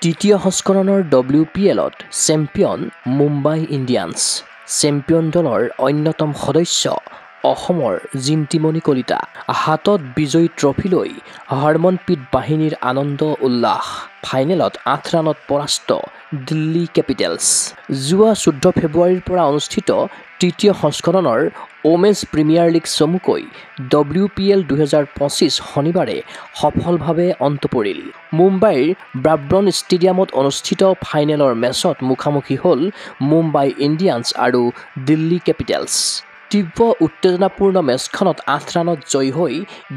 তৃতীয় সংস্কৰণৰ WPLত champion Mumbai ইণ্ডিয়ান্স। Champion দলৰ অন্যতম সদস্য অসমৰ জিন্তিমণি কলিতা। হাতত বিজয়ী ট্ৰফি লৈ হৰমনপ্ৰীত বাহিনীৰ আনন্দ উল্লাস। ফাইনেলত 8 ৰানত পৰাস্ত দিল্লী কেপিটেলছ। যোৱা 14 ফেব্ৰুৱাৰীৰ পৰা অনুষ্ঠিত তৃতীয় সংস্কৰণৰ ওমেন্স প্ৰিমিয়াৰ লীগ চমুকৈ WPL 2025 শনিবাৰে সফলভাৱে অন্ত পৰিল। মুম্বাইৰ ব্ৰাবৰ্ণ ষ্টেডিয়ামত অনুষ্ঠিত ফাইনেলৰ মেচত মুখামুখি হ'ল মুম্বাই ইণ্ডিয়ান্স আৰু দিল্লী কেপিটেলছ। তীব্ৰ উত্তেজনাপূৰ্ণ মেচখনত 8 ৰানত জয়ী হৈ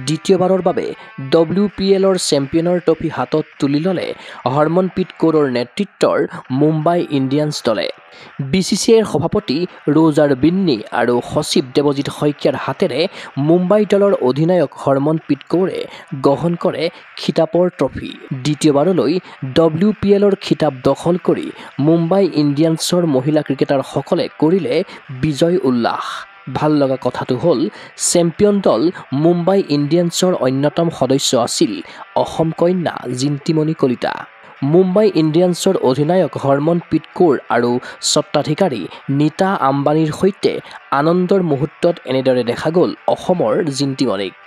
দ্বিতীয়বাৰৰ বাবে WPLৰ চেম্পিয়নৰ ট্ৰফি হাতত তুলি ল'লে হৰমনপ্ৰীত কৌৰৰ নেতৃত্বৰ মুম্বাই ইণ্ডিয়ান্স দলে। BCCIৰ সভাপতি ৰজাৰ বিন্নী আৰু সচিব দেৱজিৎ শইকীয়াৰ হাতেৰে মুম্বাই দলৰ অধিনায়ক হৰমনপ্ৰীত কৌৰে গ্ৰহণ কৰে খিতাপৰ ট্ৰফি। দ্বিতীয়বাৰলৈ WPLৰ খিতাপ দখল কৰি মুম্বাই ইণ্ডিয়ান্সৰ মহিলা ক্ৰিকেটাৰসকলে কৰিলে বিজয় উল্লাস। ভাল লগা কথাটো হ'ল চেম্পিয়ন দল মুম্বাই ইণ্ডিয়ান্সৰ অন্যতম সদস্য আছিল অসম কন্যা জিন্তিমণি কলিতা। মুম্বাই ইণ্ডিয়ান্সৰ অধিনায়ক হৰমনপ্ৰীত কৌৰ আৰু স্বত্বাধিকাৰী নীতা আম্বানীৰ সৈতে আনন্দৰ মুহূৰ্তত এনেদৰে দেখা গ'ল অসমৰ জিন্তিমণিক।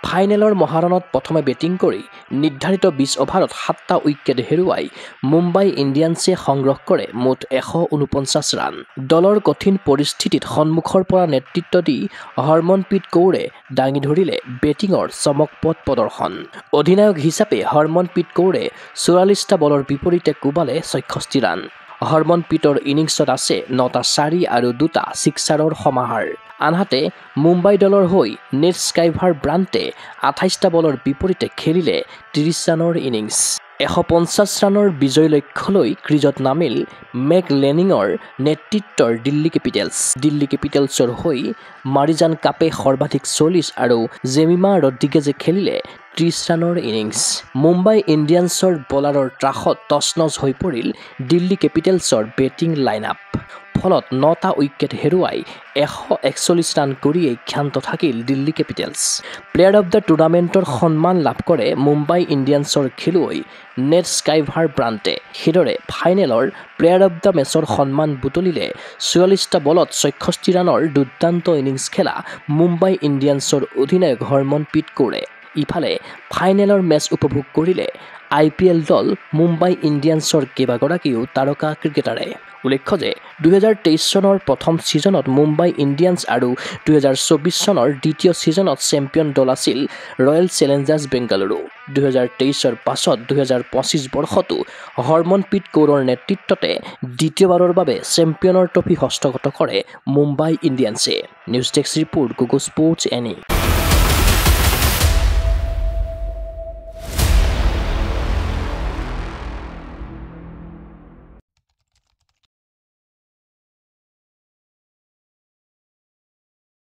ফাইনেলৰ মহাৰণত প্ৰথমে বেটিং কৰি নিৰ্ধাৰিত 20 অভাৰত 7টা উইকেট হেৰুৱাই মুম্বাই ইণ্ডিয়ান্সে সংগ্ৰহ কৰে মুঠ 149 ৰান। দলৰ কঠিন পৰিস্থিতিত সন্মুখৰ পৰা নেতৃত্ব দি হৰমনপ্ৰীত কৌৰে দাঙি ধৰিলে বেটিঙৰ চমকপ্ৰদ প্ৰদৰ্শন। অধিনায়ক হিচাপে হৰমনপ্ৰীত কৌৰে 44টা বলৰ বিপৰীতে কোবালে 66 ৰান। হৰমনপ্ৰীতৰ ইনিংছত আছে 9টা 4 আৰু 2টা ছিক্সাৰৰ সমাহাৰ। আনহাতে মুম্বাই দলৰ হৈ নেট স্কাইভাৰ ব্ৰাণ্টে 28টা বলৰ বিপৰীতে খেলিলে 30 ৰানৰ ইনিংছ। 150 ৰানৰ বিজয় লক্ষ্য লৈ ক্ৰীজত নামিল মেক লেনিঙৰ নেতৃত্বৰ দিল্লী কেপিটেলছ। দিল্লী কেপিটেলছৰ হৈ মাৰিজান কাপে সৰ্বাধিক 40 আৰু জেমিমা ৰড্ৰিগেজে খেলিলে 30 ৰানৰ ইনিংছ। মুম্বাই ইণ্ডিয়ান্সৰ বলাৰৰ ত্ৰাসত তছনছ হৈ পৰিল দিল্লী কেপিটেলছৰ বেটিং লাইনআপ। ফলত 9টা উইকেট হেৰুৱাই 141 ৰান কৰিয়েই ক্ষান্ত থাকিল Delhi Capitals. Player of the টুৰ্ণামেণ্টৰ সন্মান লাভ কৰে মুম্বাই ইণ্ডিয়ান্সৰ খেলুৱৈ নেট স্কাইভাৰ ব্ৰাণ্টে। সেইদৰে ফাইনেলৰ প্লেয়াৰ অৱ দ্য মেচৰ সন্মান বুটলিলে 44টা বলত 66 ৰানৰ দুৰ্দান্ত ইনিংছ খেলা মুম্বাই ইণ্ডিয়ান্সৰ অধিনায়ক হৰমনপ্ৰীত কৌৰে। ইফালে ফাইনেলৰ মেচ উপভোগ কৰিলে IPL দল মুম্বাই ইণ্ডিয়ান্সৰ কেইবাগৰাকীও তাৰকা ক্ৰিকেটাৰে। উল্লেখ্য যে 2023 চনৰ প্ৰথম ছিজনত মুম্বাই ইণ্ডিয়ান্স আৰু 2024 চনৰ দ্বিতীয় ছিজনত চেম্পিয়ন দল আছিল ৰয়েল চেলেঞ্জাৰ্ছ বেংগালুৰু। 2023ৰ পাছত 2025 বৰ্ষতো হৰমনপ্ৰীত কৌৰৰ নেতৃত্বতে দ্বিতীয়বাৰৰ বাবে চেম্পিয়নৰ ট্ৰফি হস্তগত কৰে মুম্বাই ইণ্ডিয়ান্সে। News desk report Google sports NE।